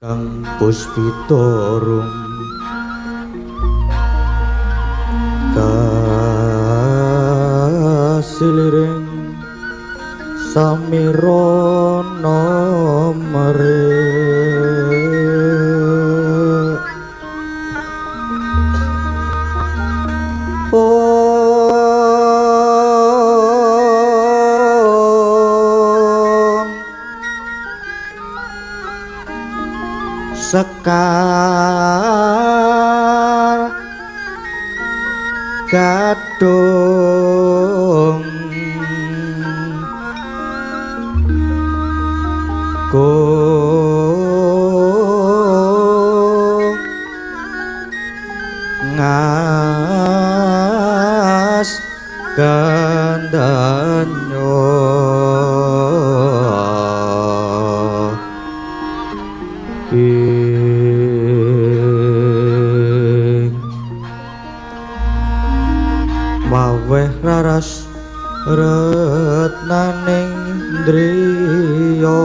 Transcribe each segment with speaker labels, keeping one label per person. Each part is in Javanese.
Speaker 1: Kang Puspitorum kasiliring samirana merek Sekar Gadung Go Ngas Gandanyo Maweh raras retnaning driya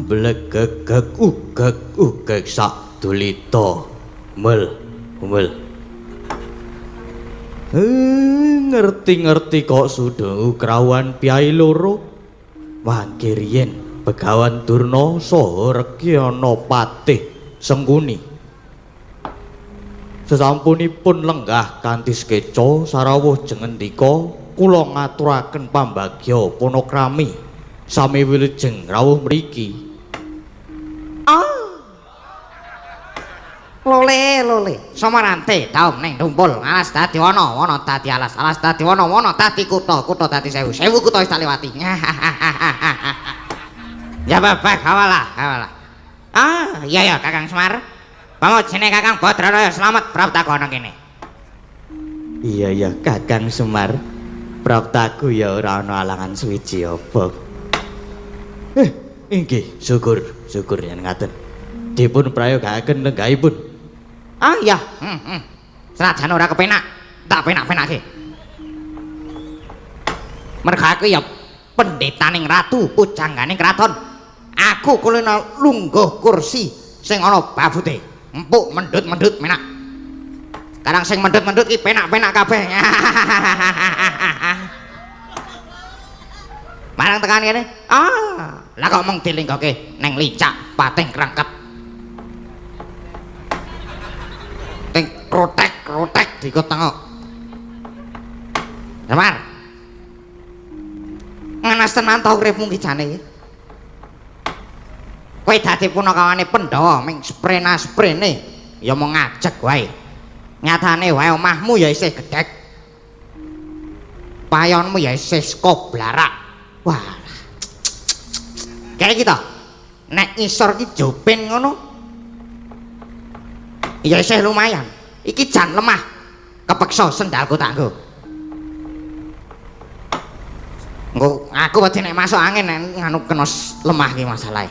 Speaker 1: Blegegeg ugeg sak dulita mel ngerti-ngerti kok sudah krawan piyai loro mangke riyen Begawan Durna saha Rekyana Patih Sengkuni sesampunipun lenggah kanthi sekeca sarawuh jengendika kula ngaturaken pambagya panakrami sami wilujeng rawuh mriki.
Speaker 2: Lole samarante taum ning tumpul alas dadi wana dadi alas dadi wana dadi kutha dadi sewu kutha wis tak liwati. Ya babak hawalah. Iya ya Kakang Semar. Pamojene Kakang Badraraya slamet praptaku ana kene.
Speaker 1: Iya Kakang Semar. Praptaku ya ora ana alangan suwiji apa. Inggih, syukur yen ngaten. Dipun prayogakaken lenggahipun.
Speaker 2: Iya. Senajan ora kepenak, tak penak-penake. Merga aku ya pendetaning ratu pujangganing kraton. Aku kulina lungguh kursi sing ana babute. Empuk mendut-mendut menak. Kadang sing mendut-mendut ki penak-penak kabeh. Marang tekan kene. Lah kok mung dilinggoke neng licak pateng krengket. Ting krotek dikotengok. Semar. Nganas tenan ta uripmu ki jane iki. Kowe dadi punakawane Pandhawa ming sprena-sprene ya mung ngajeg wae. Nyatane wae omahmu ya isih gedhek. Payonmu ya isih koblarak. Wah. Kayak kita. Nek ngisor ki joben ngono. Ya isih lumayan. Iki jan lemah. Kepeksa sendalku tak nggo. Engko aku wedi nek masuk angin nganu kena lemah ki masalahe.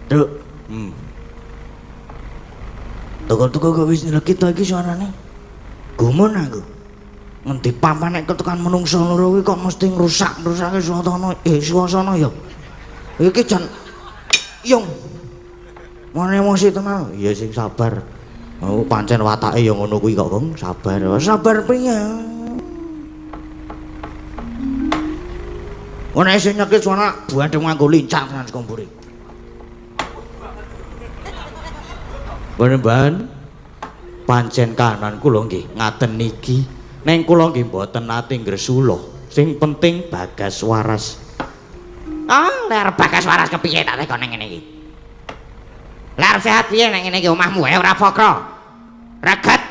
Speaker 1: Duk. Toko-toko kok wis kita iki suarane. Gumun aku. Ngendi papan nek ketekan menungso loro kuwi kok mesti ngrusak-rusake suasana ya. Iki jan yung. Mone emosi tenan. Ya sing sabar. Oh pancen watake ya ngono kuwi kok, Kang. Sabar. Sabar piye? Ono sing nyekit suara buandeng nganggo lincah tenan kompure. Bener-bener pancen kanan kula nggih ngaten niki. Neng kula nggih mboten nate ngresula. Sing penting Bagas Waras.
Speaker 2: Ler Bagas Waras kepiye tak tekon ning ngene iki. Ler sehat piye ning ngene iki omahmu wae ora fokro. Reget.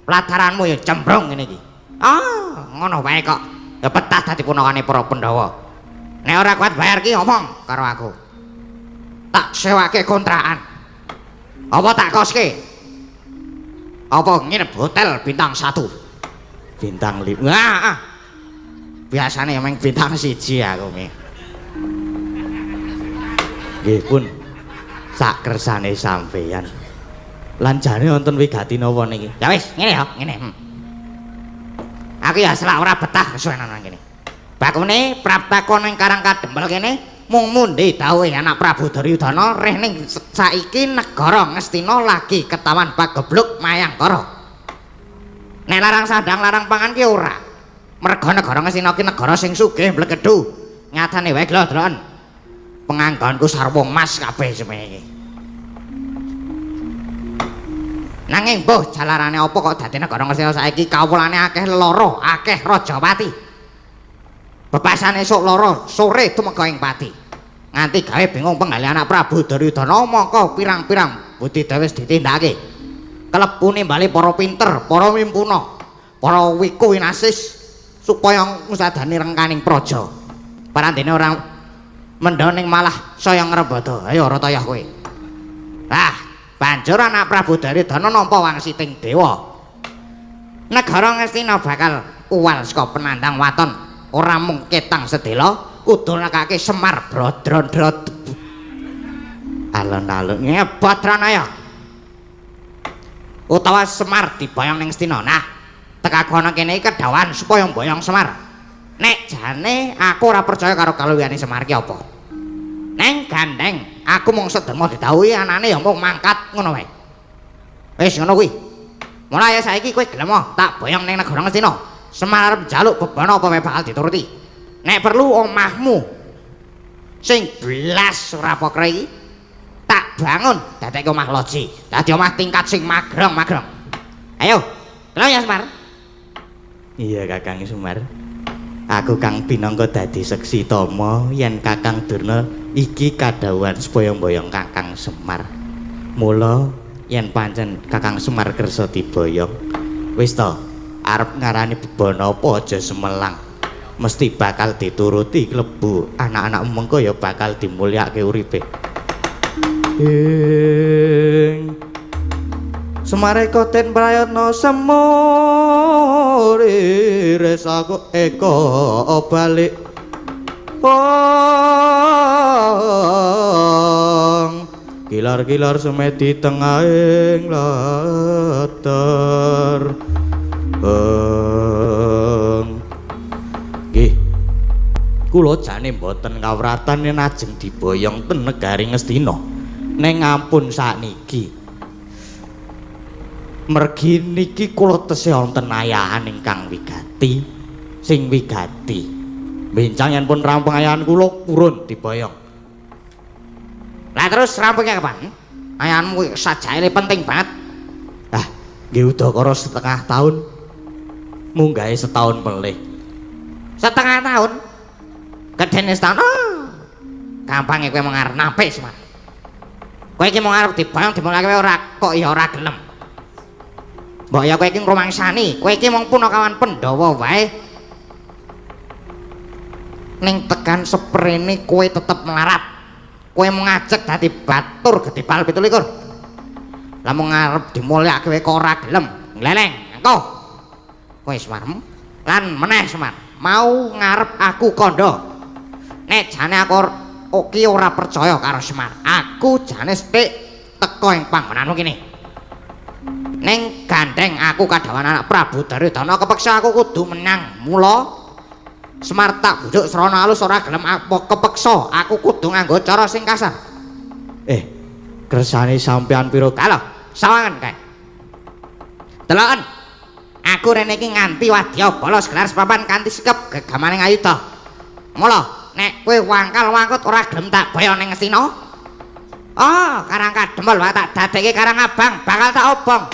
Speaker 2: Plataranmu ya cembrong ngene iki. Ngono wae kok. Ya petah dadi punakane para Pandhawa. Nek ora kuat bayar ki omong karo aku. tak sewake kontrakan. Apa tak koske? Apa nginep hotel bintang 1?
Speaker 1: Bintang 5.
Speaker 2: Wah. Biasane emang bintang 1 aku mi.
Speaker 1: Nggih pun sak kersane sampeyan. Lan jane wonten wigati napa niki?
Speaker 2: Ya wis, ngene ya, ngene. Aku ya selak ora betah kesuwenan nang kene. Bakune praptakon ning Karang Kadempel kene mung mundi dawuhe anak Prabu Duryudana reh ning saiki negara Ngastina lagi ketahuan pagebluk Mayangkara. Nek larang sandang larang pangan ki ora. Merga negara Ngastina ki negara sing sugih blekedhu. Nyatane wae lho, Dron. Penganggonku sarwa emas kabeh semene iki. Nanging mbuh jalarane apa kok dadi negara Ngastina saiki kawulane akeh lara, akeh rajawati. Bebasan esuk lara, sore tumeka ing pati. Nganti gawe bingung penggali anak Prabu Duryudana mongko pirang-pirang budidaya wis ditindakake. Kelebune bali para pinter, para mimpuna, para wiku winasis supaya ngusadani rengkaning praja. Parandene orang mendhoning malah saya ngrembada. Ayo Rataya kowe. Lah, banjur anak Prabu Duryudana nampa wangsiting dewa. Negara Ngastina bakal uwal saka penandang waton. Ora mung ketang sedela, kudu nekake Semar Brodron-brod. Alon-alon hebat Ranaya. Utawa Semar diboyong ning Ngastina. Nah, tekakono kene iki kedawan supaya mboyong Semar. Nek jane aku ora percaya karo kaluwihane Semar ki apa. Neng gandeng, aku mung sedemo didhawuhi anane ya mung mangkat ngono wae. Wis ngono kuwi. Mulai saiki kowe gelem tak boyong ning negara Ngastina. Semar arep njaluk bebana apa wae bakal dituruti. Nek perlu omahmu sing blas ora pokre iki tak bangun dadekke omah loji. Dadi omah tingkat sing magrong-magrong. Ayo, telu ya Semar.
Speaker 1: Iya Kakang Semar. Aku kang pinangka dadi seksi tama yen Kakang Durna iki kadhawuhan supaya mboyong Kakang Semar. Mula yen pancen Kakang Semar kersa diboyong, wis to, arep ngarani bebana apa aja semelang. Mesti bakal dituruti klebu anak-anak mengko ya bakal dimulyakake uripe. Semare koten prayatna semur resaku eko balik kilar-kilar semedi tengahing latar nggih kula jane mboten kawratan yen ajeng diboyong ten negari Ngastina ning ampun sakniki mergi niki kula tesih wonten ayahan ingkang wigati sing wigati bencang yen pun rampung ayahan kula purun diboyong.
Speaker 2: Lah terus rampungnya kapan? Ayahanmu sajae penting banget.
Speaker 1: Ah, nggih udakara setengah tahun. Munggahe setahun melih.
Speaker 2: Setengah tahun? Gedene setahun. Gampange kowe mung arep nape, Semar. Kowe iki mung arep diboyong dimulake ora kok ya ora gelem. Mbok ya kowe iki ngrumangsani, kowe iki mung punakawan Pandhawa wae. Ning tekan seprene kowe tetep melarat. Kowe mung ngajek dadi batur Gedebal 17. Lah mung arep dimulyakake kowe kok ora gelem. Gleleng, engko. Kowe Semar. Lan meneh Semar, mau ngarep aku kandha. Nek jane aku iki ora percaya karo Semar. Aku jane sithik teko ing panggonanmu kene. Ning gandeng aku kadhawan anak Prabu Duryudana kepeksa aku kudu menang. Mula Semar tak bujuk srana alus ora gelem apa kepeksa aku kudu nganggo cara sing kasar.
Speaker 1: Kersane sampean pira
Speaker 2: Kalau sawangan kae. Deloken. Aku rene iki nganti wadya bolos gelar sepapan kanthi sikep gegamaning ayuda. Mula nek kowe wangkal-wangkut ora gelem tak boyong ning Ngastina. Oh, Karang Kadempel wae tak dadekke Karang Abang, bakal tak obong.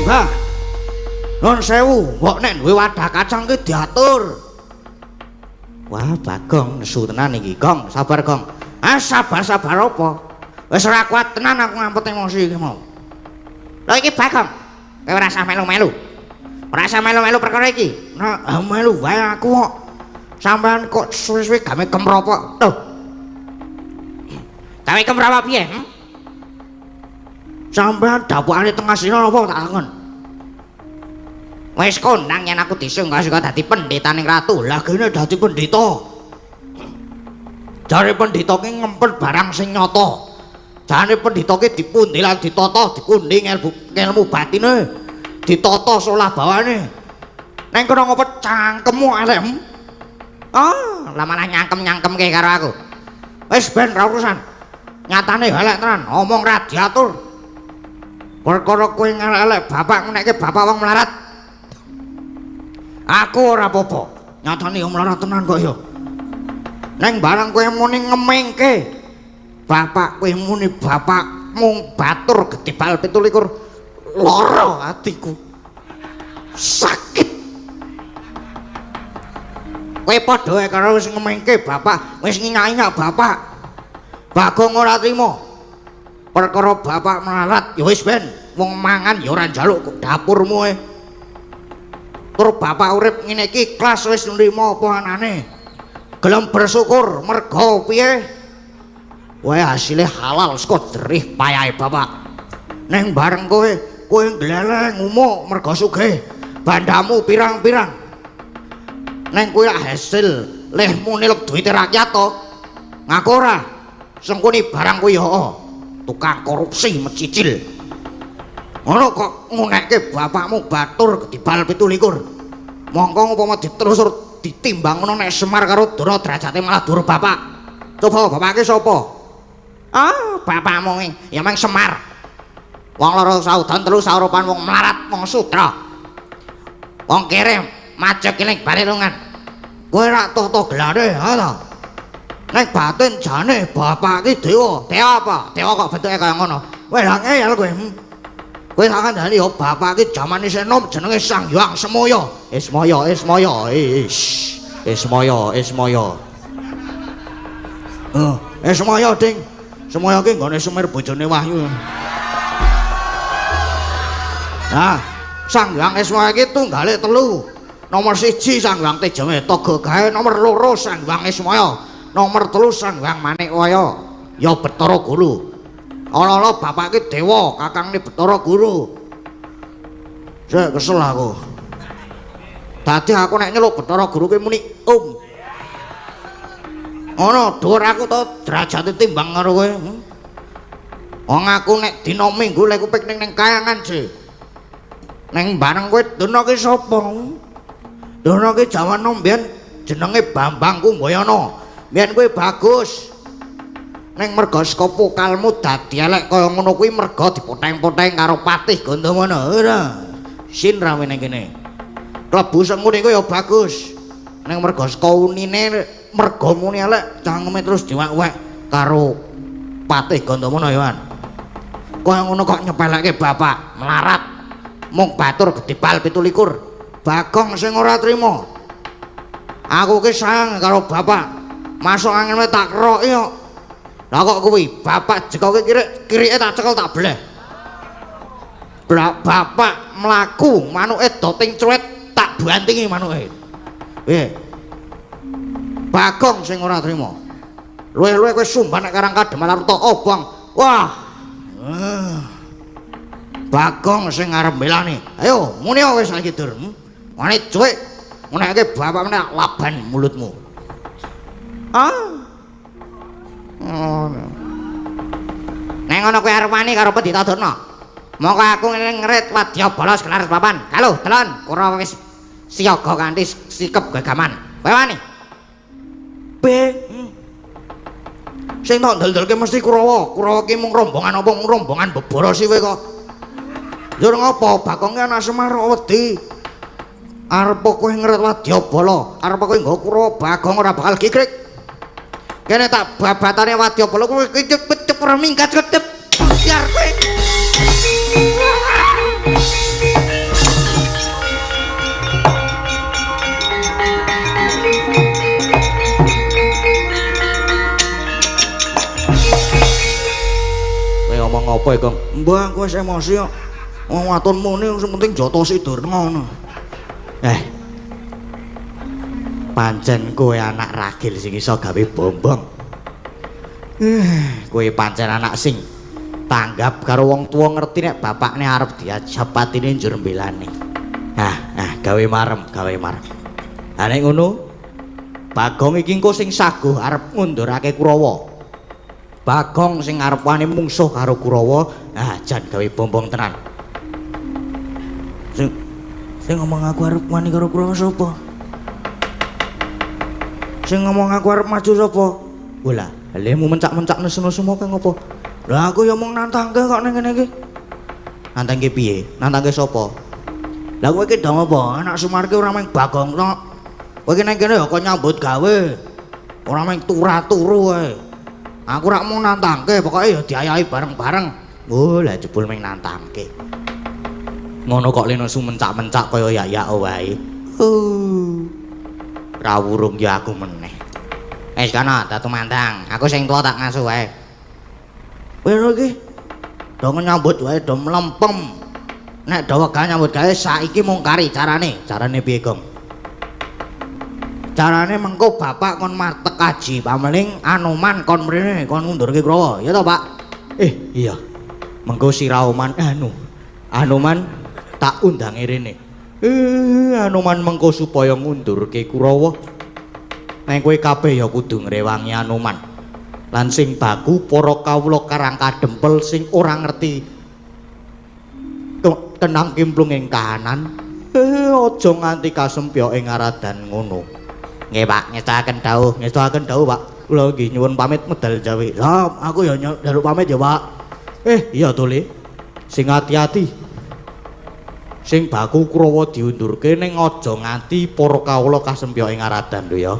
Speaker 1: Mbah. Non sewu, mbok nek duwe wadah kacang ki diatur.
Speaker 2: Wah, Bagong nesu tenan iki, Gong. Sabar, Gong. Ah, sabar apa? Wis ora kuat tenan aku ngampet emosi iki mau. Lha iki Bagong. Kowe ora usah melu-melu. Ora usah melu-melu perkara iki.
Speaker 1: Nah, melu wae aku kok. Sampeyan kok suwe-suwe gawe kemropo. Tuh.
Speaker 2: Gawe kemropo piye?
Speaker 1: Sampeyan dapukane tengah sina apa tak takon?
Speaker 2: Wis kondang yen aku disungga saka dadi pendhetaning ratu.
Speaker 1: Lah kene dadi pendhita. Jare pendhita ki ngempet barang sing nyata. Jare pendhita ki dipundi lan ditata, dikundi ilmu batine, ditata solah bawane. Neng kono ngopet cangkemmu elek.
Speaker 2: Oh, lah malah nyangkem-nyangkemke karo aku.
Speaker 1: Wis ben ra urusan. Nyatane elek tenan, omong ra diatur. Perkara kowe ngelek bapak menekke bapak wong melarat. Aku ora apa-apa. Nyatane yo melarat tenan kok yo. Neng barang kowe muni ngemengke. Bapak kowe muni bapak mung batur gedebal 17 lara atiku. Sakit. Kowe padha ae karo wis ngemengke bapak, wis ngingak-ingak bapak. Bagong ora trima. Perkara bapak melarat ya wis ben wong mangan ya ora njaluk dapurmu e. Tur bapak urip ngene iki ikhlas wis nrimo apa anane. Gelem bersyukur merga piye? Wae hasilé halal saka jerih payahe bapak. Neng bareng kowe gleleng ngumuk merga sugih. Bandamu pirang-pirang. Neng kuwi hasil lehmu nilep duwite rakyat to. Ngaku ora? Sengkuni barang kuwi yo. Tukang korupsi mecicil. Ngono kok ngunekke bapakmu batur kedibal 17. Mongko upama diterusur ditimbang ngono nek Semar karo Dora derajate malah dur bapak. Coba bapake sapa?
Speaker 2: Ah, bapakmu ya meng Semar. Wong loro saudan telu saurupan wong melarat wong sutra. Wong kere majek kiling balirungan.
Speaker 1: Kowe rak toto gelane ha ta? Nek batin jane bapak ki dewa.
Speaker 2: Dewa apa? Dewa kok bentuke kaya ngono.
Speaker 1: Weh lah ngeyel kowe. Kowe tak kandhani yo bapak ki jaman isih enom jenenge Sang Hyang Semoyo.
Speaker 2: Ismoyo.
Speaker 1: Semoyo ding. Semoyo ki nggone semir bojone Wahyu. Nah, Sang Hyang Ismoyo ki tunggale 3. Nomor 1 Sang Hyang Tejameta Gagahe, nomor 2 Sang Hyang Ismoyo. Nomor 3 Sang Hyang Manikaya ya Bathara Guru. Ana-ana bapak ki dewa, kakangne Bathara Guru. Sik kesel aku. Dadi aku nek nyeluk Bathara Guru ki muni Ono dhuwur aku to derajate timbang karo kowe. Wong aku nek dina Minggu lek kupik ning kayangan sih. Neng bareng kowe dono ki sapa? Dono ki jaman mbiyen jenenge Bambang Kumbayana. Mbiyen kowe bagus. Ning merga saka pokalmu dadi elek kaya ngono kuwi merga dipoteng-poteng karo Patih Gandamana. Ora. Sin rame ning kene. Klebu sengune kowe ya bagus. Ning merga saka unine merga muni elek cangkeme terus diwak-wak karo Patih Gandamana ya. Kaya ngono kok nyepelekke bapak melarat. Mung batur gedebal 17. Bagong sing ora trima. Aku ki sayang karo bapak. Masuk angin tak keroki kok. Lah kok kuwi bapak jekoke kirike tak cekel tak bleh. Bapak mlaku manuke doting cuwet tak bantingi manuke. Bagong sing ora trima. Luwih-luwih kowe sumban nek Karang Kademal arep tok obong. Wah. Bagong sing arep mbelani. Ayo, muni wis saiki dur. Mane cuwek nguneke bapak menek laban mulutmu.
Speaker 2: Neng ngono kowe arep wani karo Pendhita Durna. Mongko aku ngene ngrit wadya bolos kelares papan. Kaluh, delon, Kurawa wis siaga kanthi sikep gagaman. Kowe wani?
Speaker 1: Sing tak ndel-ndelke mesti Kurawa. Kurawa ki mung rombongan apa mung rombongan beboro sih kowe kok. Njur ngopo? Bagong ana Semar wedi. Arep kowe ngret wadyabala, arep kowe nggo Kurawa Bagong ora bakal gigrik. Kene tak babatane wadyabala kowe kecep minggat kedep. Biar kowe.
Speaker 2: ngomong apa ya, Gong?
Speaker 1: Mbah aku wis emosi kok. Wong waton muni sing penting jotosi durna.
Speaker 2: Pancen kowe anak ragil sing iso gawe bombong. Kowe pancen anak sing tanggap karo wong tuwa ngerti nek bapakne arep diajab patine njur mbelani. Gawe marem. Nek ngono, Bagong iki engko sing saguh arep ngundurake Kurawa. Bagong sing arep wani mungsuh karo Kurawa, jan gawe bombong tenan.
Speaker 1: Sing ngomong aku arep wani karo Kurawa sapa? Sing ngomong aku arep maju sapa?
Speaker 2: Bola, lemu mencak-mencak nesu-nesu mau kang apa?
Speaker 1: Lah aku ya mung nantangke kok ning kene iki.
Speaker 2: Nantangke piye? Nantangke sapa?
Speaker 1: Lah kowe iki ndang apa? Anak Sumarke ora mung Bagong tok. Kowe iki ning kene ya kok nyambut gawe. Ora mung turu wae. Aku rak mung nantangke, pokoke ya diayahi bareng-bareng.
Speaker 2: Oh, lah jebul mung nantangke. Ngono kok leno sumencak-mencak kaya ya wae. Rawurung ya aku meneh. Kana datu mandang, aku sing tuwa tak ngasuh wae.
Speaker 1: Kowe iki do nyambut wae do mlempem. Nek do wegah nyambut gawe saiki mung kari carane.
Speaker 2: Carane piye, Gong?
Speaker 1: Carane mengko bapak kon martek kaji pameling Anoman kon mrene kon ngundurke Kurawa, ya toh, Pak?
Speaker 2: Iya. Mengko si Rauman Anoman tak undange rene. Anoman mengko supaya ngundurke Kurawa. Neng kowe kabeh ya kudu ngrewangi Anoman. Lan sing baku para kawula karang kadempel sing ora ngerti tenang kimplung ing kahanan. Aja nganti kasempya ing aradan ngono. Nggih, Pak, ngestaken dawuh, Pak. Kula nggih nyuwun pamit medal jawe.
Speaker 1: Lah, aku ya njaluk pamit ya, Pak.
Speaker 2: Iya to, Le. Sing ati-ati. Sing baku Kurawa diundurke ning aja nganti para kawula kasempya ing aradan lho ya.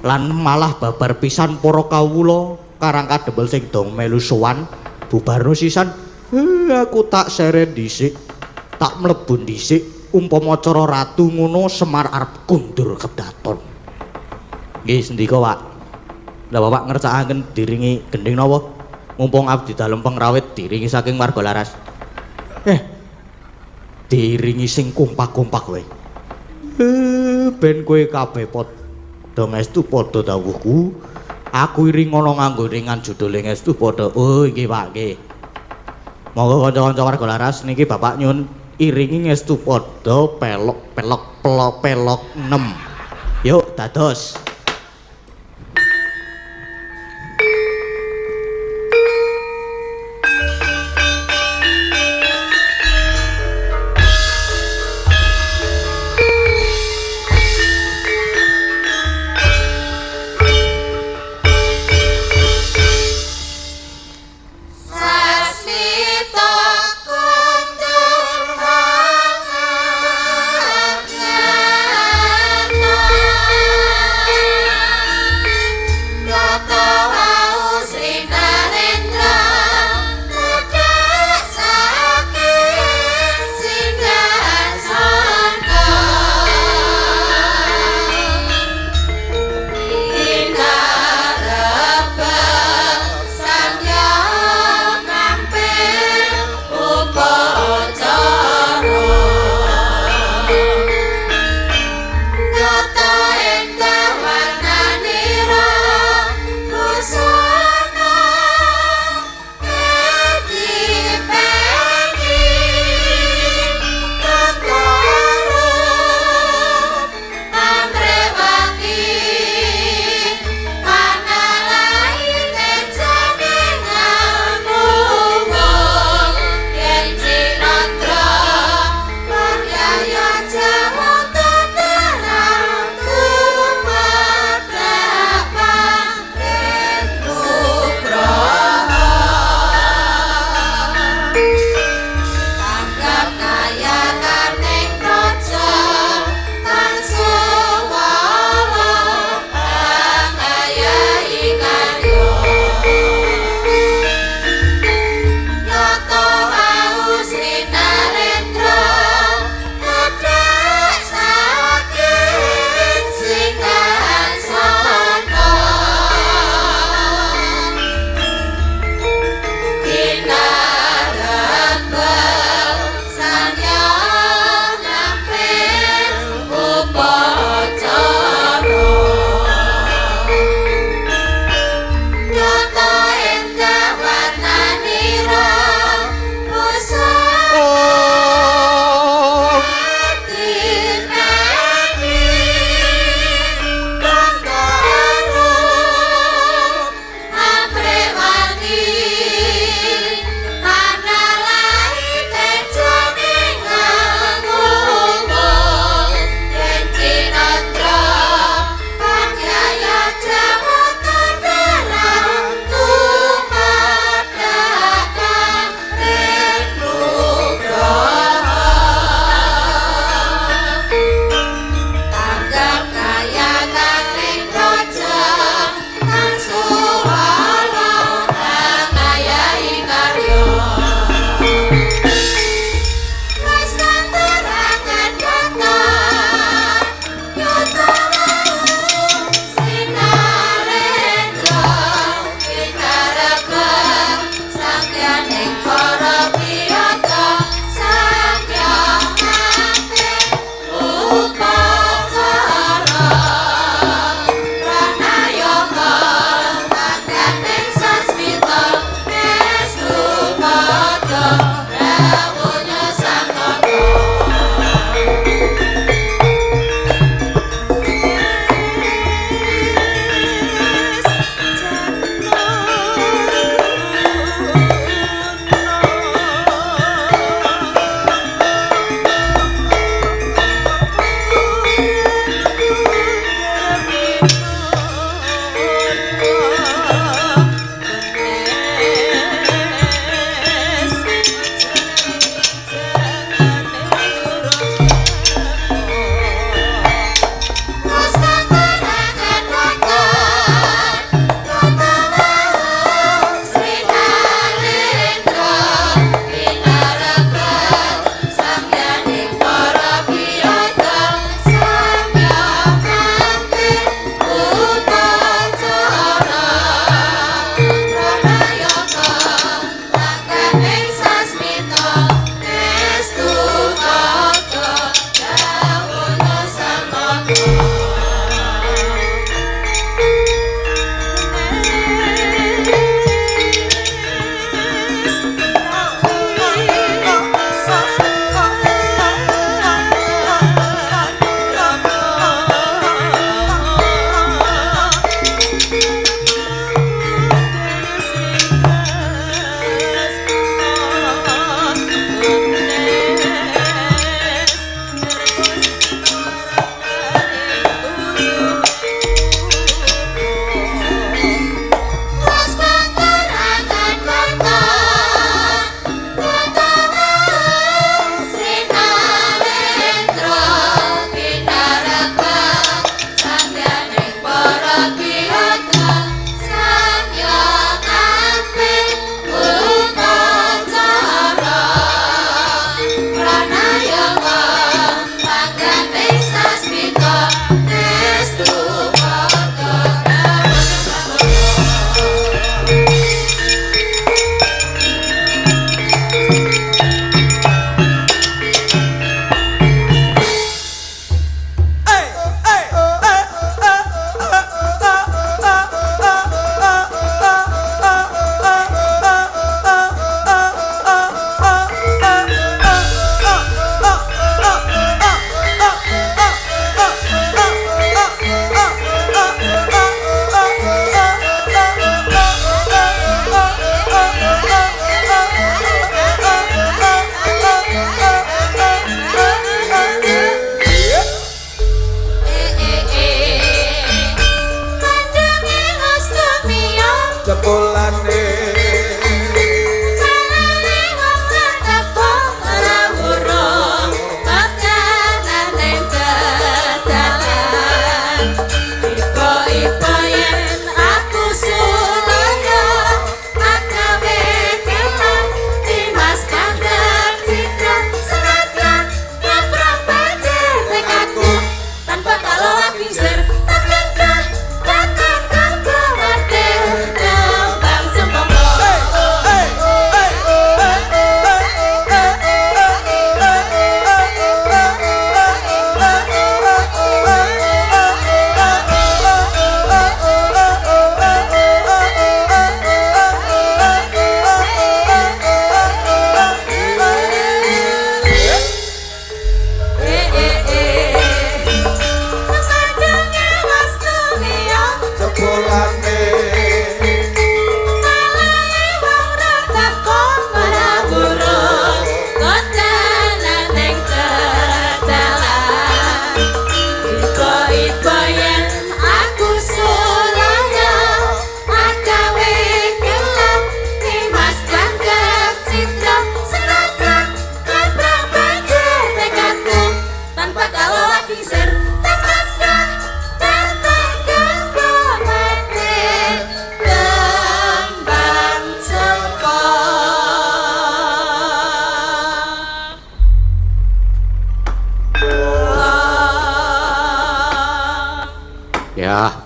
Speaker 2: Lan malah babar pisan para kawula karang kadempel sing dong melu sowan bubarno sisan. Aku tak seret dhisik, tak mlebu dhisik. Umpama cara ratu ngono Semar arep kundur kedaton. Nggih sendika, Pak. Lah Bapak ngersakaken diringi gending napa? Mumpung abdi dalem pengrawit diringi saking warga laras. Diringi sing kompak-kompak wae. Ben kowe kabeh padha ngestu padha dawuhku. Aku iring ngono nganggo ringan judule ngestu padha. Oh nggih, Pak, nggih. Monggo kanca-kanca warga laras niki Bapak nyun iringi ngestu padha pelok 6. Yuk dados.
Speaker 3: Sasmita kundur hangat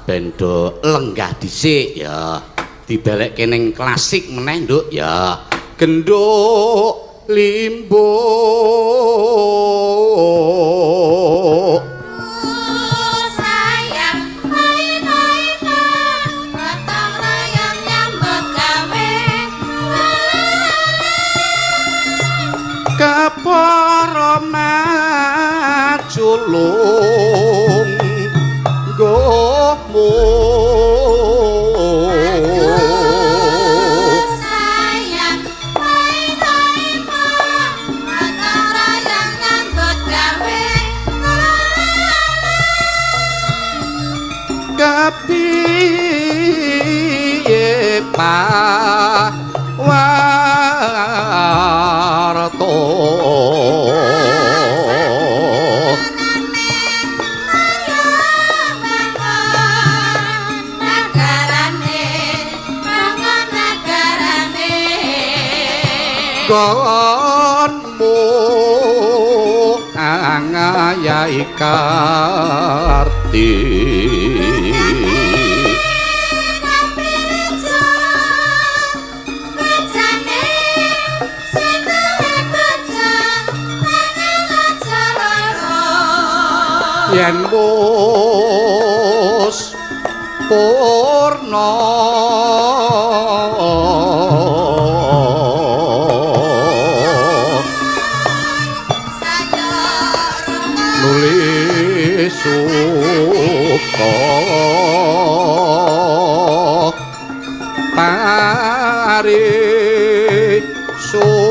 Speaker 3: bendo lenggah dhisik ya. Dibalekke ning klasik meneh, Nduk ya. Genduk limbo
Speaker 4: sayang main-main gotong royong nyambut gawe
Speaker 3: kepara maculung gomu
Speaker 4: sayang main-main gotong royong nyambut gawe
Speaker 3: kepiye pawarto gonmu angayai karti yen wis purna nulis suka pari suka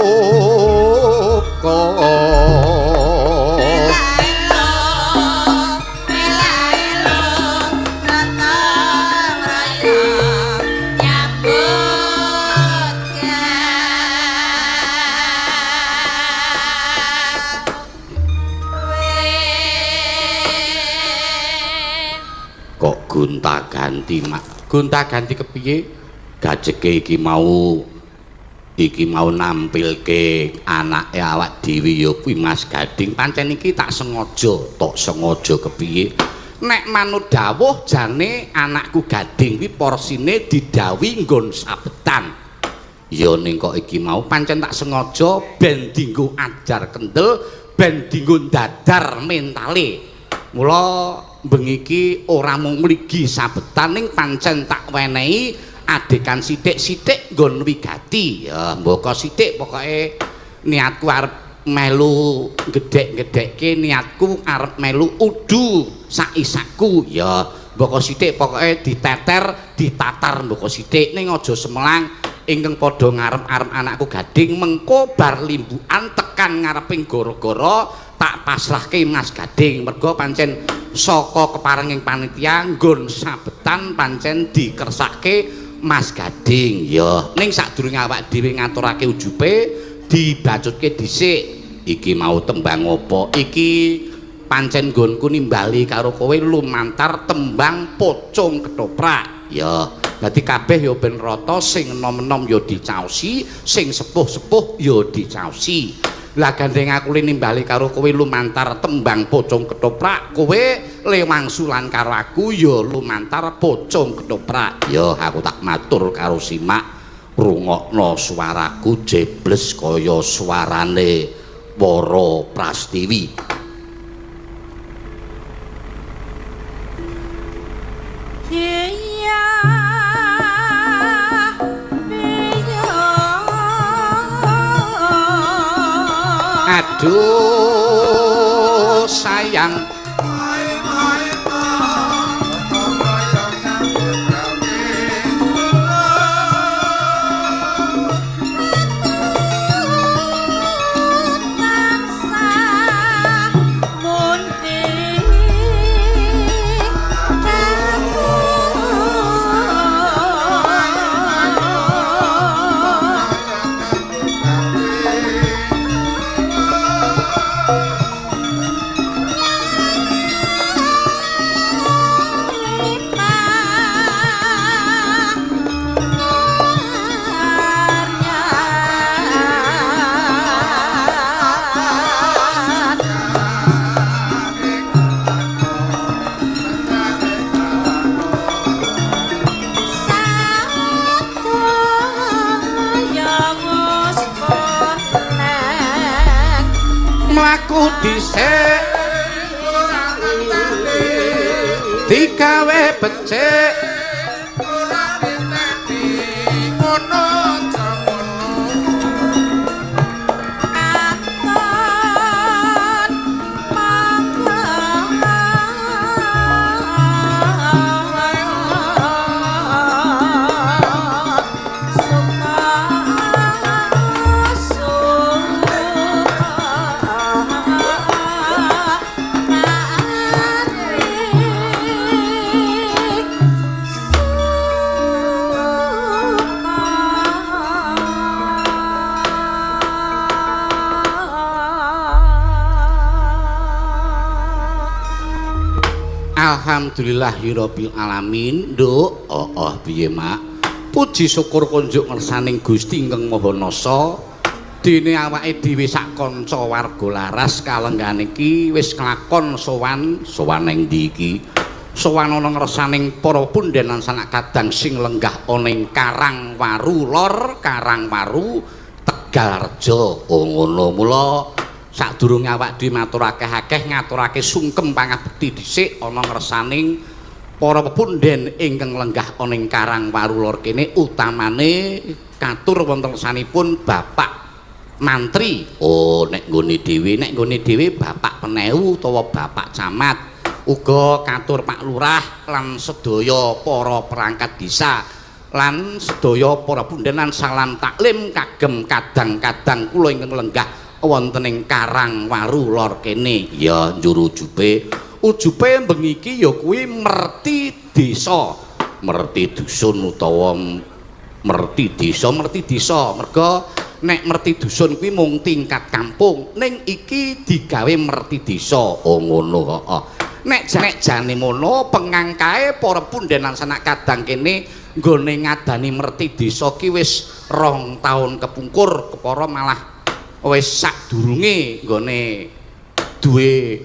Speaker 3: gonta-ganti mak gonta-ganti kepiye gajeke iki mau nampilke anake awak dhewe ya kuwi Mas Gading pancen iki tak sengaja kepiye nek manut dawuh jane anakku Gading kuwi porsine didhawuhi nggon sabetan ya ning kok iki mau pancen tak sengaja ben dienggo ajar kendel ben dienggo dadar mentale mula bengi iki ora mung mligi sabetan ning pancen tak wenehi adekan sithik-sithik nggon wigati ya mboko sithik pokoke niatku arep melu gedhek-gedhekke niatku arep melu udu sak isakku ya mboko sithik pokoke ditatar mboko sithik ning aja semelang ingkang padha ngarep-arep anakku Gading mengko bar limbukan tekan ngareping gara-gara tak pasrahke Mas Gading mergo pancen saka keparenging panitia nggon sabetan pancen dikersake Mas Gading ya ning sadurunge awak dhewe ngaturake ujupe dibacutke dhisik iki mau tembang apa iki pancen nggonku nimbali karo kowe lumantar tembang pocong ketoprak ya dadi kabeh ya ben rata sing enom-enom ya dicaosi sing sepuh-sepuh ya dicaosi lah gandeng aku nimbali karo kowe lumantar tembang pocong ketoprak kowe lewangsulan karo aku ya lumantar pocong ketoprak ya aku tak matur karo simak rungokno suaraku jebles kaya suarane para Prastiwi aduh sayang dhisik digawe becik Alhamdulillahirabbil alamin. Nduk, piye Mak? Puji syukur kunjuk ngersaning Gusti Ingkang Maha Nasa. Dene awake dhewe sak kanca warga laras kalenggan iki wis kelakon sowan ning ndi iki? Sowan ana ngersaning para pundhenan sanak kadang sing lenggah ana ing Karangwaru Lor, Karangwaru Tegalrejo. Ngono mula sadurunge awak dhewe matur akeh-akeh ngaturake sungkem pangabekti dhisik ana ngersaning para pepundhen ingkang lenggah ana ing Karangwaru Lor kene utamane katur wonten sanipun Bapak Mantri. Nek nggone dhewe Bapak Penewu utawa Bapak Camat, uga katur Pak Lurah lan sedaya para perangkat desa lan sedaya para pundhenan salam taklim kagem kadang-kadang kula ingkang lenggah wonten ing Karangwaru Lor kene. Ya njur ujube bengi iki ya kuwi merti desa, merti dusun utawa merti desa merga nek merti dusun kuwi mung tingkat kampung, ning iki digawe merti desa. Ngono heeh. Nek jane mono pengangkae para pundhenan sanak kadang kene nggone ngadani merti desa ki wis 2 taun kepungkur, kepara malah wis sadurunge nggone duwe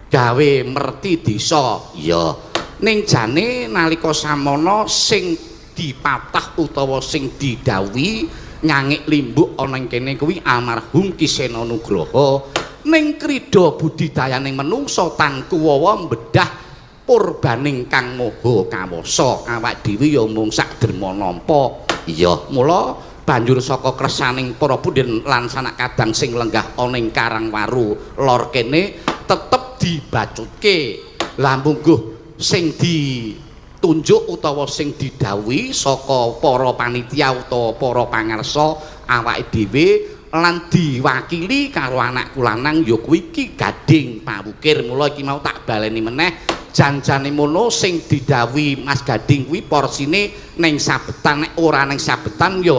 Speaker 3: gawe merti desa. Ya ning jane nalika samono sing dipatah utawa sing didhawuhi nyangik limbuk ana ing kene kuwi almarhum Ki Sena Nugraha ning krida budidayaning menungsa tan kuwawa mbedah purbaning Kang Maha Kawasa. Awak dhewe ya mung sak derma nampa. Iya, mula banjur saka kersaning para pundhen lan sanak kadang sing lenggah ana ing Karangwaru Lor kene tetep dibacutke. Lah mungguh sing ditunjuk utawa sing didhawuhi saka para panitia utawa para pangarsa awake dhewe lan diwakili karo anakku lanang ya kuwi Ki Gading Pawukir. Mula iki mau tak baleni meneh janjane mono sing didhawuhi Mas Gading kuwi porsine ning sabetan, nek ora ning sabetan ya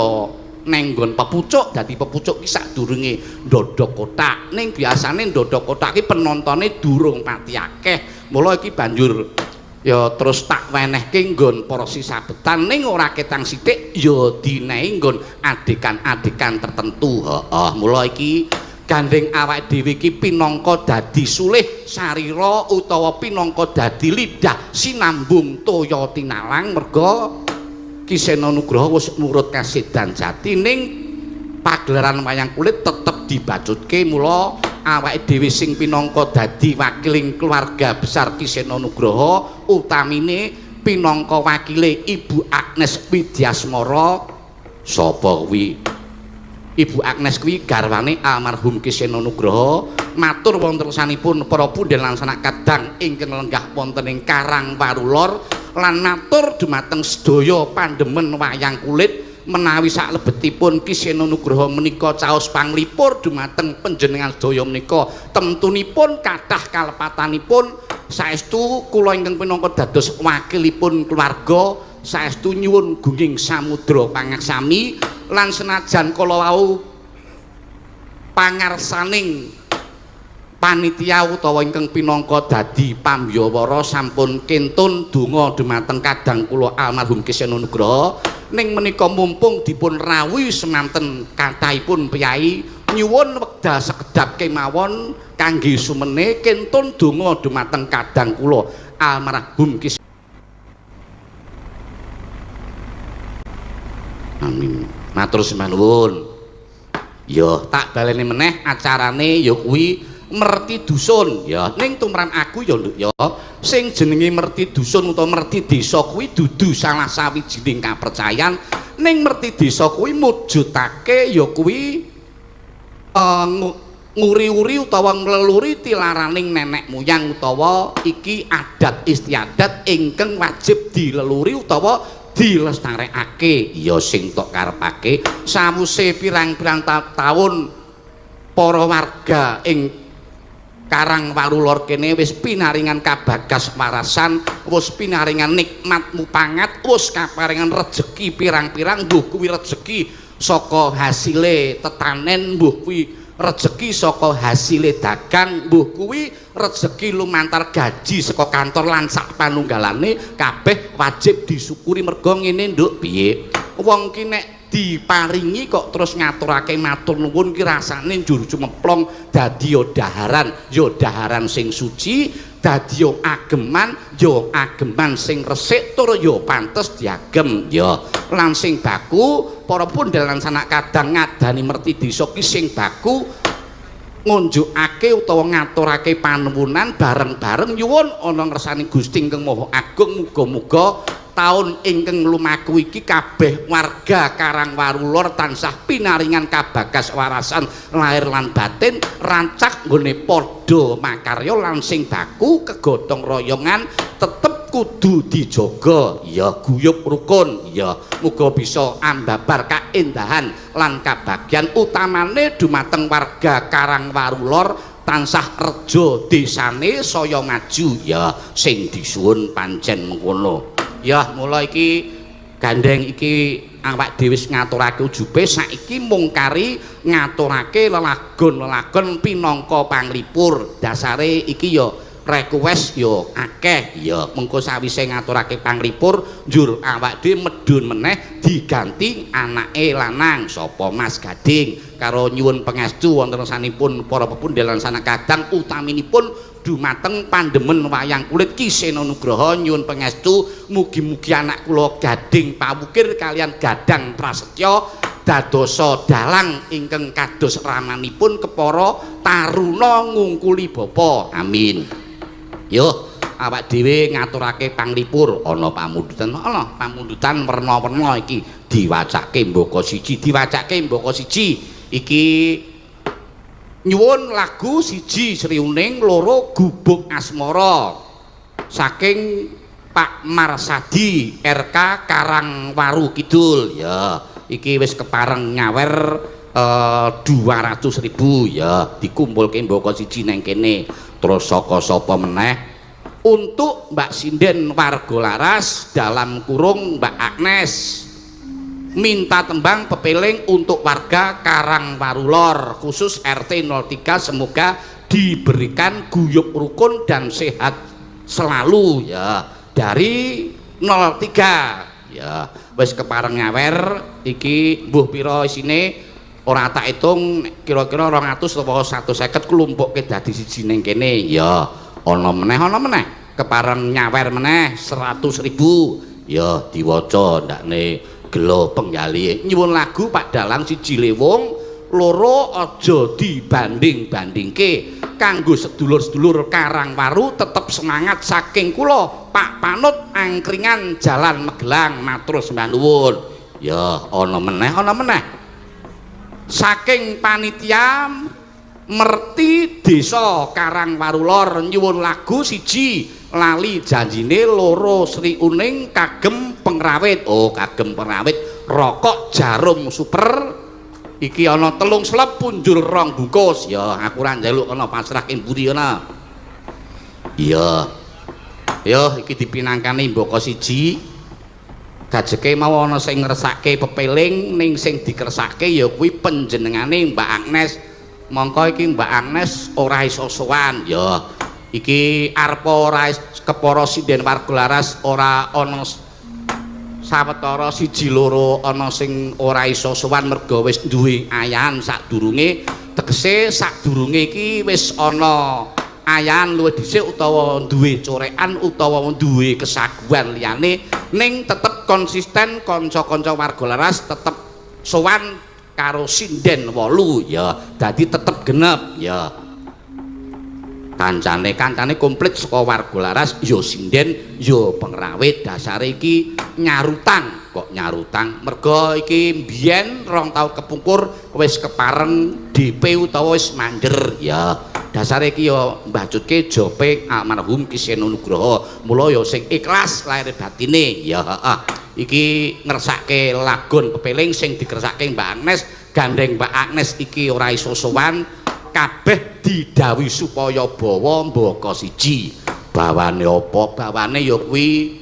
Speaker 3: ning nggon pepucuk. Dadi pepucuk ki sadurunge ndodok kotak, ning biasane ndodok kotak ki penontone durung pati akeh. Mula iki banjur ya terus tak wenehke nggon porsi sabetan, ning ora ketang sithik ya dinehi nggon adekan-adekan tertentu. Heeh, mula iki gandeng awake dhewe iki pinangka dadi sulih sarira utawa pinangka dadi lidah sinambung toya tinalang merga Ki Sena Nugraha wis nurut kasedan jati ning pagelaran wayang kulit tetep dibacutke. Mula awake dhewe sing pinangka dadi wakiling keluarga besar Ki Sena Nugraha utamine pinangka wakile Ibu Agnes Widyasmara. Sapa kuwi? Ibu Agnes kuwi garwane almarhum Ki Sena Nugraha. Matur wonten sanipun para pundhen lan sanak kadang ingkang lenggah wonten ing Karangwaru Lor lan matur dumateng sedaya pandemen wayang kulit menawi saklebetipun Ki Sena Nugraha menika caos panglipur dumateng panjenengan sedaya menika temtunipun kathah kalepatanipun saestu kula ingkang pinangka dados wakilipun keluarga saestu nyuwun gunging samudra pangaksami lan senajan kala wau pangarsaning panitia utawa ingkang pinangka dadi pambyawara sampun kentun donga dumateng kadang kula almarhum Ki Sena Nugraha ning menika mumpung dipun rawuhi semanten kathahipun piyai nyuwun wekdal sekedhap kemawon kangge sumene kentun donga dumateng kadang kula almarhum Ki. Amin. Matur sembah nuwun. Ya tak baleni meneh acarane ya kuwi merti dusun ya ning tumrap aku ya Nduk ya sing jenenge merti dusun utawa merti desa kuwi dudu salah sawijining kapercayan ning merti desa kuwi mujudake ya kuwi nguri-uri utawa ngleluri tilaraning nenek moyang utawa iki adat istiadat ingkang wajib dileluri utawa dilestarekake ya sing tok karepake sawuse pirang-pirang taun para warga ing Karangwaru Lor kene wis pinaringan kabagas warasan wis pinaringan nikmat mupangat wis kaparingan rejeki pirang-pirang mbuh kuwi rejeki saka hasile tetanen mbuh kuwi rejeki saka hasile dagang mbuh kuwi rejeki lumantar gaji saka kantor lan sak panunggalane kabeh wajib disyukuri mergo ngene Nduk piye wong ki nek diparingi kok terus ngaturake matur nuwun ki rasane njur cemplong dadi yo daharan sing suci dadi yo ageman sing resik tur yo pantes diagem ya lan sing baku para pundhel lan sanak kadang ngadani merti desa ki sing baku ngunjukake utawa ngaturake panuwunan bareng-bareng nyuwun ana ngersani Gusti Kang Maha Agung muga-muga taun ingkang lumaku iki kabeh warga Karangwaru Lor tansah pinaringan kabagas warasan lahir lan batin rancak nggone padha makarya lan sing baku kegotong royongan tetep kudu dijaga ya guyub rukun ya muga bisa ambabar kaendahan lan kabagyan utamane dumateng warga Karangwaru Lor tansah reja desane saya maju ya sing disuwun pancen mengkono ya mulai iki gandeng iki awak dhewe wis ngaturake ujube saiki mung kari ngaturake lelagon pinangka panglipur dasare iki ya request ya akeh ya mengko sawise ngaturake panglipur njur awak dhewe medhun meneh diganti anake lanang sapa Mas Gading karo nyuwun pangestu wonten sanipun para pepundhel lan sanak kadang utaminipun dumateng pandemen wayang kulit Ki Sena Nugraha nyuwun pangestu mugi-mugi anak kula Gading Pawukir kalian Gadang Prasetya dadosa dalang ingkang kados ramanipun kepara taruna ngungkuli bapa amin yo awak dhewe ngaturake panglipur ana pamundutan werna-werna iki diwacake mbaka siji iki nyuwun lagu siji Sriuning loro Gubuk Asmara saking Pak Marsadi RK Karangwaru Kidul ya iki wis kepareng nyawer 200.000 ya dikumpulke mbaka siji nang kene terus saka sapa meneh untuk Mbak Sinden Wargolaras dalam kurung Mbak Agnes minta tembang pepeling untuk warga Karangwaru Lor khusus RT 03 semoga diberikan guyub rukun dan sehat selalu ya dari 03 ya wis kepareng nyawer iki mbuh pira isine ora tak hitung kira-kira 200 atau 150 kelumpukke dadi siji ning kene ya ana meneh kepareng nyawer meneh 100.000 ya diwaca ndakne gelo penggali nyuwun lagu Pak Dalang siji lewung loro aja dibanding-bandingke kanggo sedulur-sedulur Karangwaru tetep semangat saking kula Pak Panut Angkringan Jalan Magelang matur sembah nuwun ya ana meneh saking panitia merti desa Karangwaru Lor nyuwun lagu siji lali janjine loro Sriuning kagem pengrawit rokok jarum super iki ana 3 slep punjul 2 bungkus ya aku ora njaluk ana pasrah emburi ana iya yo iki dipinangkani mbaka siji gajeke mau ana sing ngresake pepeling ning sing dikersake ya kuwi panjenengane Mbak Agnes mongko iki Mbak Agnes ora iso sowan ya iki arpa ora kepara Sinden Wargolaras ora ana sawetara siji loro ana sing ora iso sowan merga wis duwe ayahan sadurunge tegese sadurunge iki wis ana ayahan luwih dhisik utawa duwe corekan utawa duwe kesaguan liyane ning tetep konsisten kanca-kanca Wargolaras tetep sowan karo Sinden 8 ya dadi tetep genep ya kancane komplit saka warga laras ya sinden ya pengrawit dasare iki nyarutang kok nyarutang merga iki mbiyen 2 taun kepungkur wis kepareng DP utawa wis mandher ya dasare iki ya Mbah Cutke jope almarhum Ki Seno Nugroho mula ya sing ikhlas lahir batine ya heeh iki ngersake lagon kepeling sing dikersake Mbak Agnes gandeng Mbak Agnes iki ora iso sowan kabeh didhawuhi supaya bawa mbaka siji bawane apa bawane ya kuwi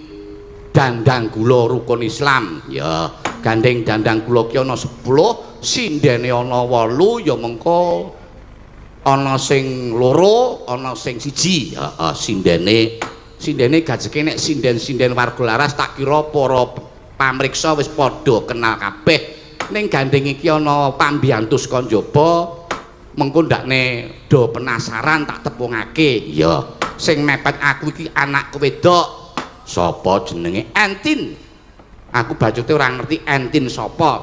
Speaker 3: dandang gula rukun Islam ya gandeng dandang gula ki ana 10 sindene ana 8 ya mengko ana sing loro ana sing siji heeh sindene gajeke nek sinden-sinden warga laras tak kira para pamriksa wis padha kenal kabeh ning gandeng iki ana pambiyantus konjaba mengko ndakne do penasaran tak tepungake ya sing mepet aku iki anakku wedok sapa jenenge Entin aku bacute ora ngerti Entin sapa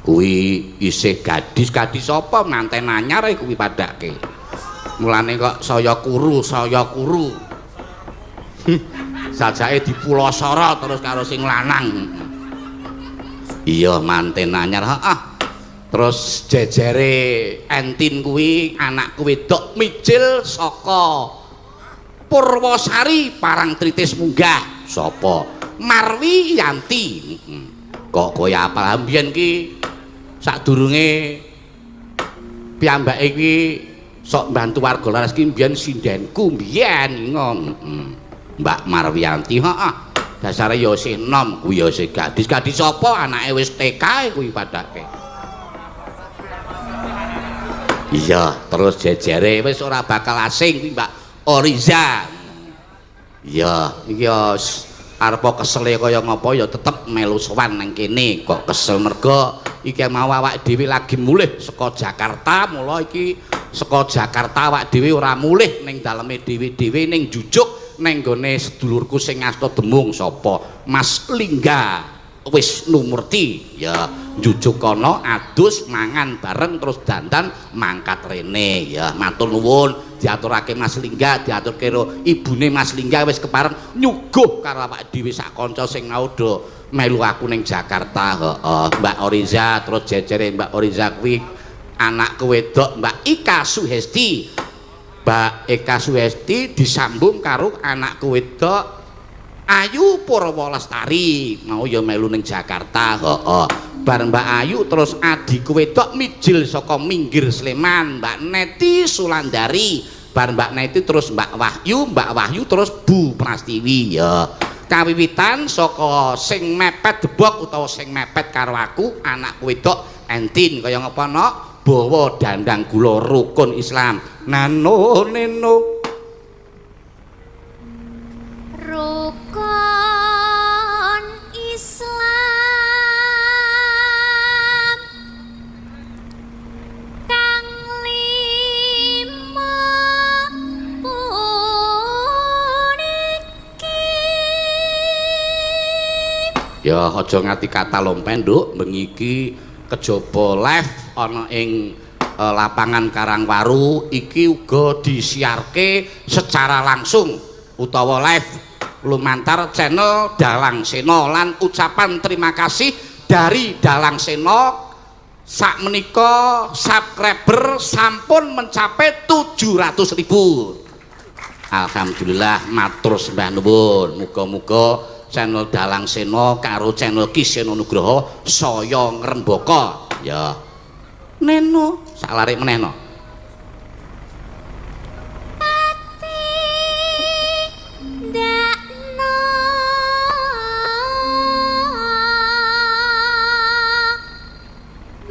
Speaker 3: kuwi isih gadis sapa manten anyar kuwi padake mulane kok saya kuru sajake dipulosara terus karo sing lanang iya manten anyar heeh terus jejere Entin kuwi anakku wedok mijil saka Purwosari Parangtritis munggah sapa Marwi Yanti kok kowe apal mbiyen ki sadurunge piyambake iki sok mbantu warga laras ki mbiyen sindenku mbiyen Mbak Marwiyanti heeh dasare ya isih enom kuwi ya isih gadis sapa anake wis TK kuwi padake iya terus jejere wis ora bakal asing kuwi Mbak Oriza iya iki arep kesele kaya ngapa ya tetep melu sowan nang kene kok kesel merga iki mau awak dhewe lagi mulih saka Jakarta mula iki saka Jakarta awak dhewe ora mulih ning daleme dhewe-dhewe ning jujuk ning gone sedulurku sing asta demung sapa Mas Lingga wis numurti ya jujuk kono adus mangan bareng terus dandan mangkat rene ya matur nuwun diaturake Mas Lingga diatur karo ibune Mas Lingga wis kepareng nyuguh karo awak dhewe sak kanca sing mau do melu aku ning Jakarta heeh Mbak Oriza terus jejere Mbak Oriza kuwi anakku wedok Mbak Ika Suhesti Mbak Eka Suhesti disambung karo anakku wedok Ayu Purwolestari mau ya melu ning Jakarta heeh bareng Mbak Ayu terus adikku wedok mijil saka Minggir Sleman Mbak Neti Sulandari bareng Mbak Neti terus Mbak Wahyu terus Bu Prastiwi ya kawiwitan saka sing mepet debok utawa sing mepet karo aku anakku wedok Entin kaya ngapa no bawa dandang gula rukun Islam nano neno
Speaker 4: rukun Islam kang lima puniki
Speaker 3: ya aja ngati kata lompen nduk bengi iki kejaba live ana ing lapangan Karangwaru iki uga disiarke secara langsung utawa live lumantar channel Dalang Sena lan ucapan terima kasih dari Dalang Sena sakmenika subscriber sampun mencapai 700.000 alhamdulillah matur sembah nuwun muga-muga channel Dalang Sena karo channel Ki Seno Nugroho saya ngrembaka ya neno saklare meneh no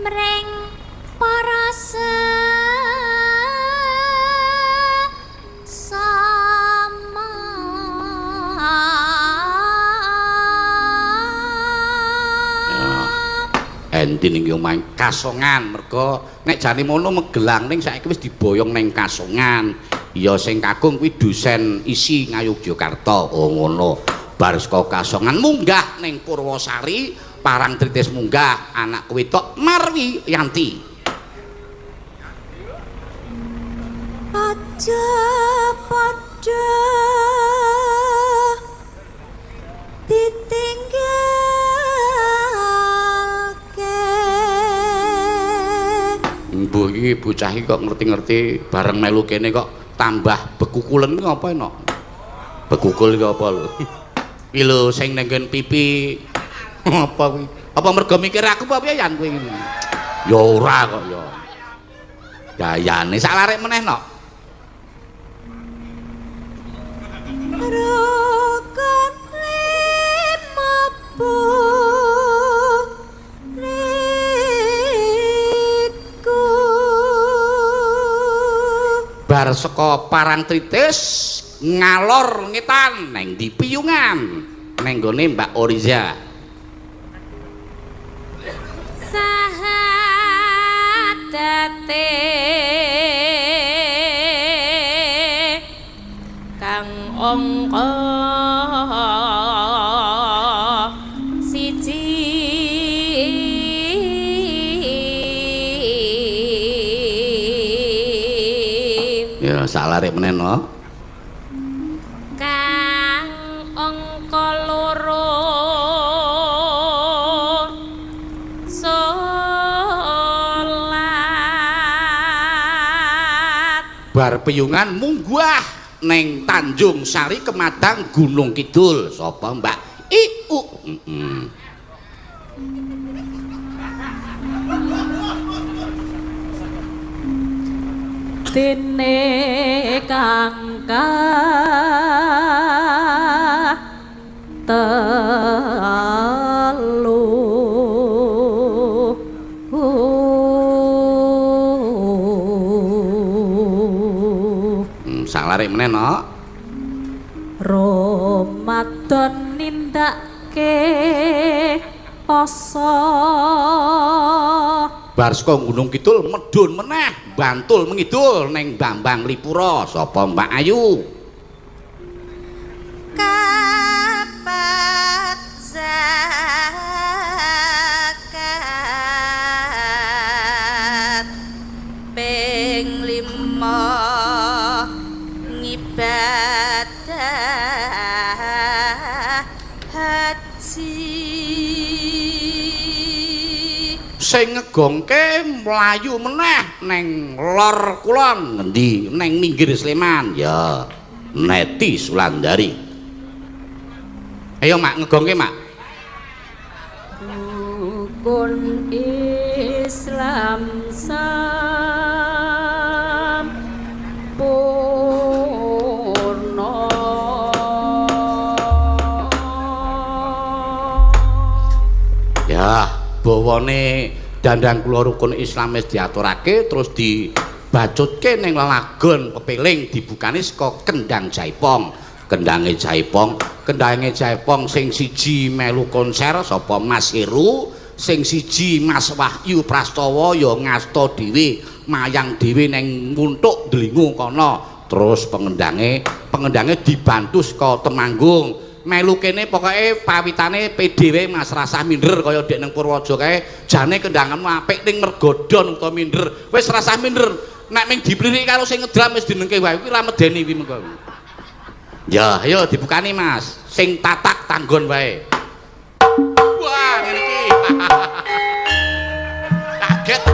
Speaker 4: mreng para
Speaker 3: Entin iki omah Kasongan merga nek jane mono Megelang ning saiki wis diboyong ning Kasongan ya sing kakung kuwi dosen isi Ngayogyakarta oh ngono bar saka Kasongan munggah ning Purwosari Parangtritis munggah anak wedok Marwi Yanti
Speaker 4: aja padha ditinggalke.
Speaker 3: Mbuh iki bocah iki kok ngerti-ngerti bareng melu kene kok tambah bekukulen iki apa enak? Bekukul iki apa lho? Iki lho sing ning pipi apa kuwi? Apa mergo mikir aku apa piye yan kuwi? Ya ora kok ya. Gayane sak larik meneh nok.
Speaker 4: Rukun lima liku.
Speaker 3: Bar saka Parangtritis ngalor ngetan neng di Piyungan neng gone Mbak Oriza.
Speaker 4: Sahadate kang angka siji
Speaker 3: Ya salare meneh no.
Speaker 4: kang angka loro salat.
Speaker 3: Bar Piyungan munggah neng Tanjung Sari Kemadang Gunung Kidul sapa Mbak Iu.
Speaker 4: Dene kang telu
Speaker 3: Salare meneh no.
Speaker 4: Ramadan nindake poso.
Speaker 3: Bar saka Gunung Kidul medun meneh Bantul mengidul neng Bambang Lipura sapa Mbak Ayu.
Speaker 4: Kapat zakat ping 5 ngibadah haji.
Speaker 3: Sing ngegongke mlayu meneh neng lor kulon ngendi neng minggir Sleman ya Neti Sulandari. Ayo mak ngegongke mak.
Speaker 4: Rukun Islam sampurna.
Speaker 3: Ya bawane dandang kula rukun Islam wis diaturake terus dibacutke ning lelagon kepiling dibukani saka Kendang Jaipong. Kendange Jaipong sing siji melu konser sapa Mas Heru, sing siji Mas Wahyu Prastawa ya ngasta dhewe mayang dhewe ning Nguntuk Delingu kono. Terus pengendange dibantu saka Temanggung. Melu kene pokoke pawitane PDW Mas rasa minder kaya dek nang Purworejo kae jane kendanganmu apik ning Mergodon utawa minder wis rasa minder nek ming diplirik karo sing ngedram wis dinengke wae kuwi ra medeni kuwi mengko ya ayo dibukani Mas sing tatak tanggon wae wah ngene iki kaget.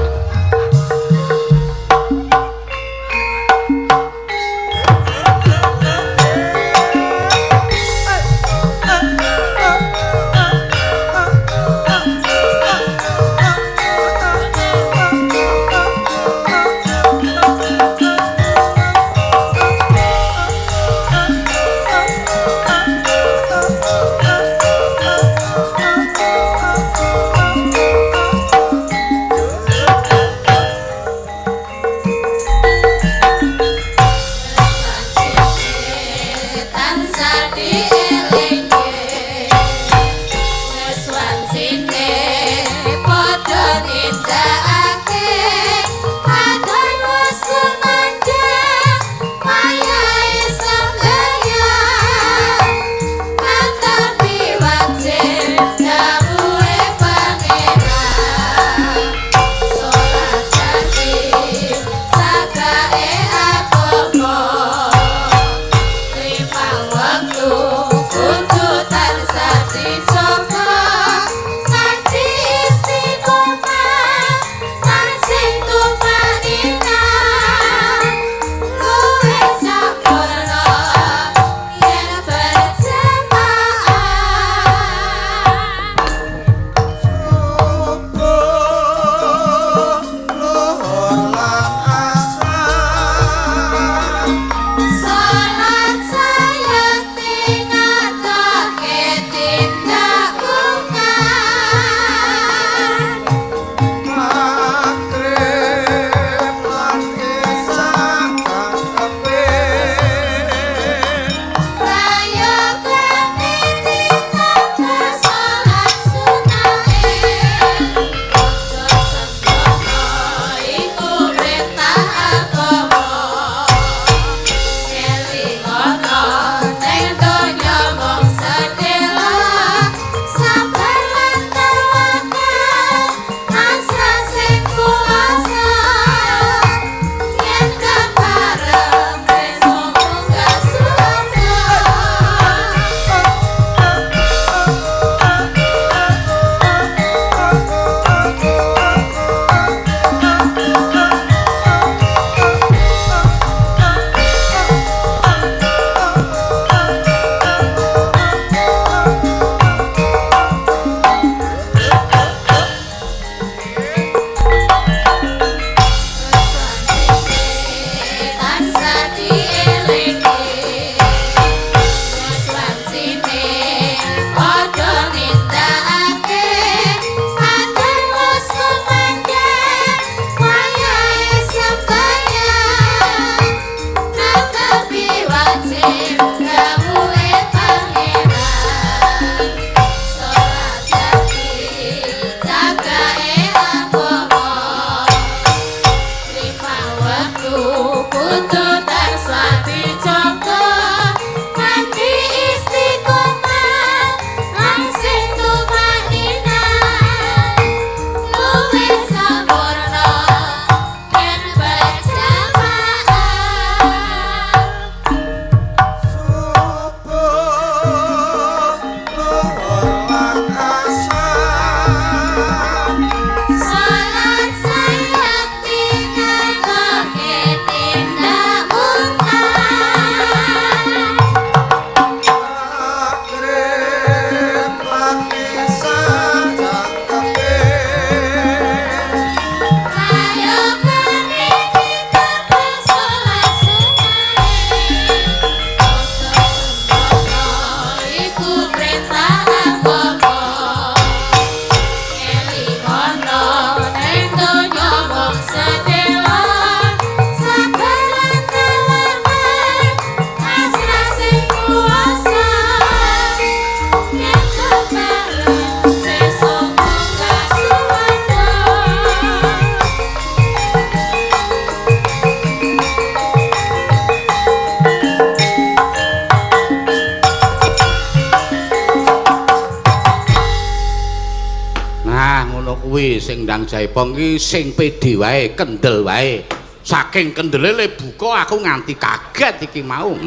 Speaker 3: kuwi sing ndang Jaipong iki sing pede wae, kendel wae. Saking kendele le buka aku nganti kaget iki mau.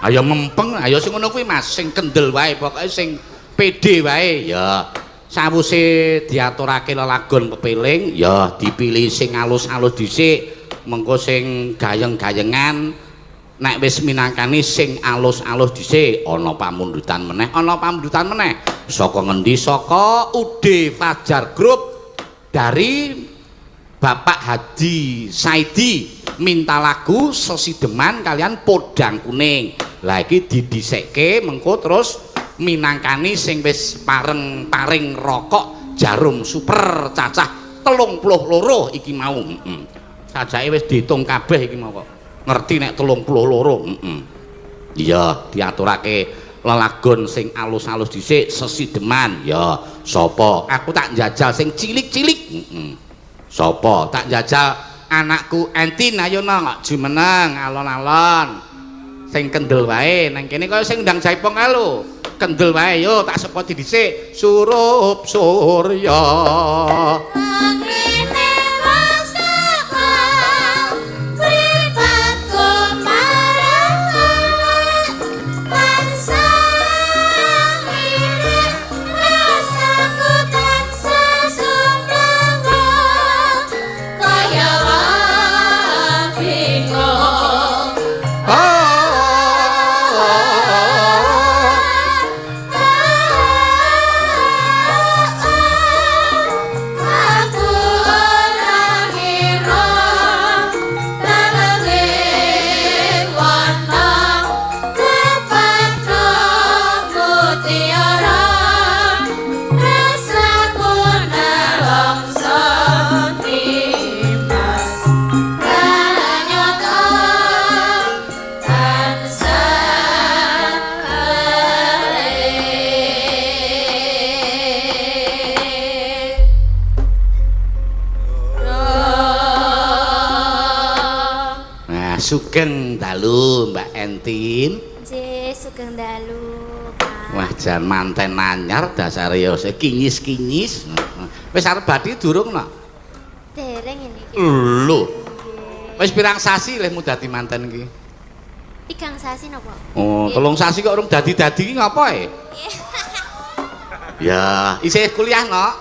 Speaker 3: Ayo mempeng, ayo sing ngono kuwi Mas, sing kendel wae pokoke sing pede wae ya. Sawise diaturake lelagon kepiling ya dipilih sing alus-alus dhisik. Mengko sing gayeng-gayengan nek wis minangkani sing alus-alus dhisik ana pamundutan meneh saka ngendi saka Ude Fajar Group dari Bapak Haji Saidi minta lagu Sesideman kalian Podang Kuning lah iki didhisekke mengko terus minangkani sing wis paring rokok Jarum Super cacah 32 iki mau sajake wis diitung kabeh iki mau kok. Ngerti nek 32. Iya, diaturake lelagon sing alus-alus dhisik Sesideman. Ya, sapa? Aku tak njajal sing cilik-cilik. Sapa? Tak njajal anakku Entin ayo nang jumeneng alon-alon. Sing kendel wae nang kene kaya sing ndang Jaipong kae lho. Kendel wae yo tak sepoti dhisik. Surup Surya. Sugeng dalu Mbak Entin.
Speaker 5: Nggih, sugeng dalu, Pak.
Speaker 3: Wah, jan manten anyar dasare ya kinyis-kinyis. Wis arep bathi durung nok?
Speaker 5: Dereng ini.
Speaker 3: Lho. Wis pirang sasi lehmu dadi manten iki?
Speaker 5: 3 sasi napa?
Speaker 3: Oh, 3 sasi kok urung dadi-dadi iki ngapa e? Ya, isih kuliah nok?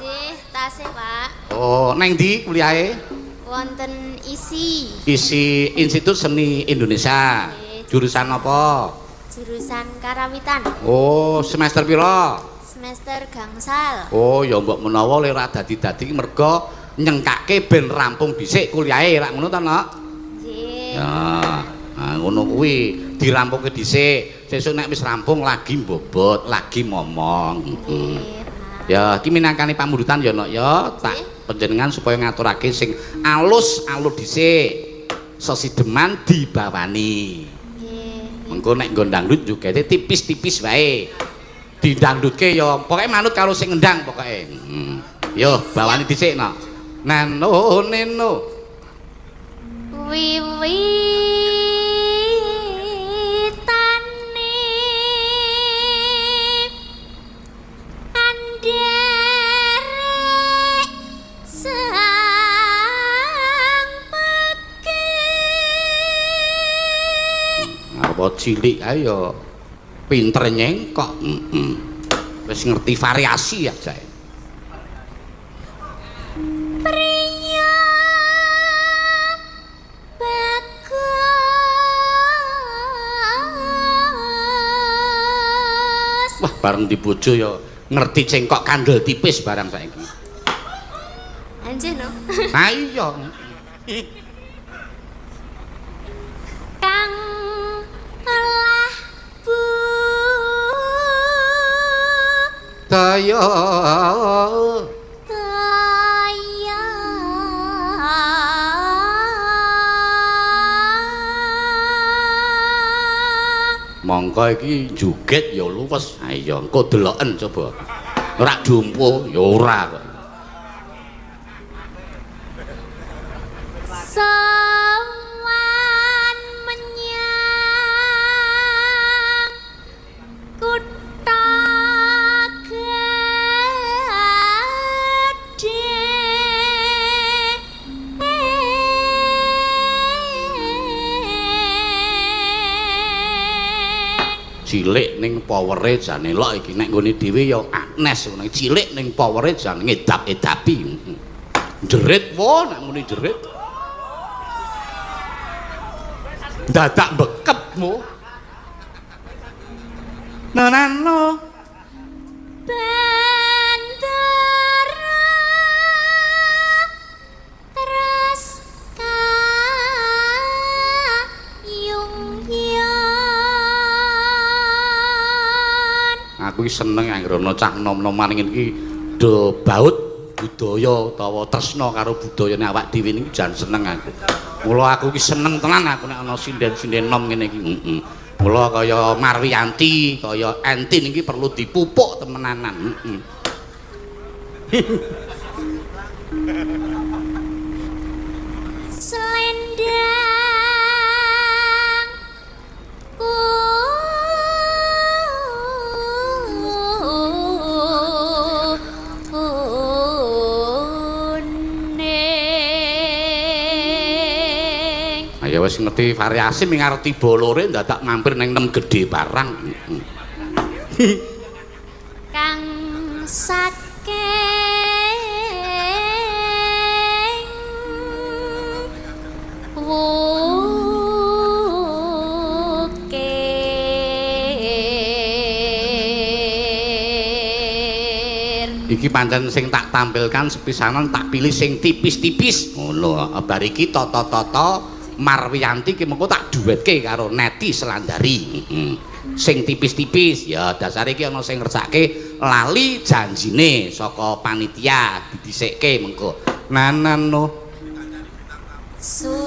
Speaker 5: Nggih, tasih, Pak.
Speaker 3: Oh, neng ndi kuliahe?
Speaker 5: Wonten isi
Speaker 3: Institut Seni Indonesia. Jurusan apa?
Speaker 5: Jurusan Karawitan.
Speaker 3: Oh, semester pira?
Speaker 5: Semester gangsal.
Speaker 3: Oh, ya mbok menawa le ora dadi-dadi mergo nyengkake ben rampung dhisik kuliahe, rak ngono ta, Nok?
Speaker 5: Nggih.
Speaker 3: Ya, nah ngono kuwi dirampungke dhisik. Sesuk nek wis rampung lagi mbobot, lagi ngomong. Ya, iki minangkane pamundutan ya, Nok ya. Tak panjenengan supaya ngaturake sing alus-alus dhisik. Sesideman dibawani.
Speaker 5: Nggih.
Speaker 3: Mengko nek nggon dangdut jogete tipis-tipis wae. Didangdutke ya pokoke manut karo sing ngendang pokoke. Yo, bawani dhisik no. Nano neno.
Speaker 5: Wiwitane anderek sang peki.
Speaker 3: Apa cilik ae ya pinter nyengkok. Wis ngerti variasi ya, Jae.
Speaker 5: Priya bagus.
Speaker 3: Wah, bareng dibojo ya ngerti cengkok kandel tipis barang saiki.
Speaker 5: Anjir no.
Speaker 3: Ha iya.
Speaker 5: Kang telah bu
Speaker 3: Daya
Speaker 5: daya
Speaker 3: mongko iki joget ya luwes. Ha iya, engko deloken coba. Ora dumpuh ya ora kok.
Speaker 5: sowan menyang kutha gedhe
Speaker 3: cilik ning powere jane lok iki nek nggone dhewe ya Agnes ngono cilik ning powere jane ngedap-edapi jerit wo nek muni jerit dadak bekepmu nanano
Speaker 5: Bendera terus kayung-yung.
Speaker 3: aku seneng anggere ana cah nom-noman ngene iki do baut budaya utawa tresna karo budayane awak dhewe niki jan seneng aku. Mula aku iki seneng tenan aku nek ana sinden-sinden nom ngene iki. Mula kaya Marwiyanti, kaya Entin iki perlu dipupuk temenanan.
Speaker 5: Selendang kuning.
Speaker 3: Ya wis ngerti variasi ming ngerti bolore dadak mampir ning nem gedhe barang.
Speaker 5: Kang saking wukir.
Speaker 3: Iki pancen sing tak tampilkan sepisanan tak pilih sing tipis-tipis. Ngono, bar iki tata-tata Marwiyanti ki mengko tak duetke karo Neti Selandari. Sing tipis-tipis ya dasar iki ana sing ngersake lali janjine saka panitia didhisikke mengko. Nanano
Speaker 5: Suwara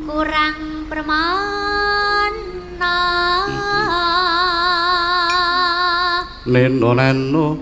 Speaker 5: kurang permana.
Speaker 3: neno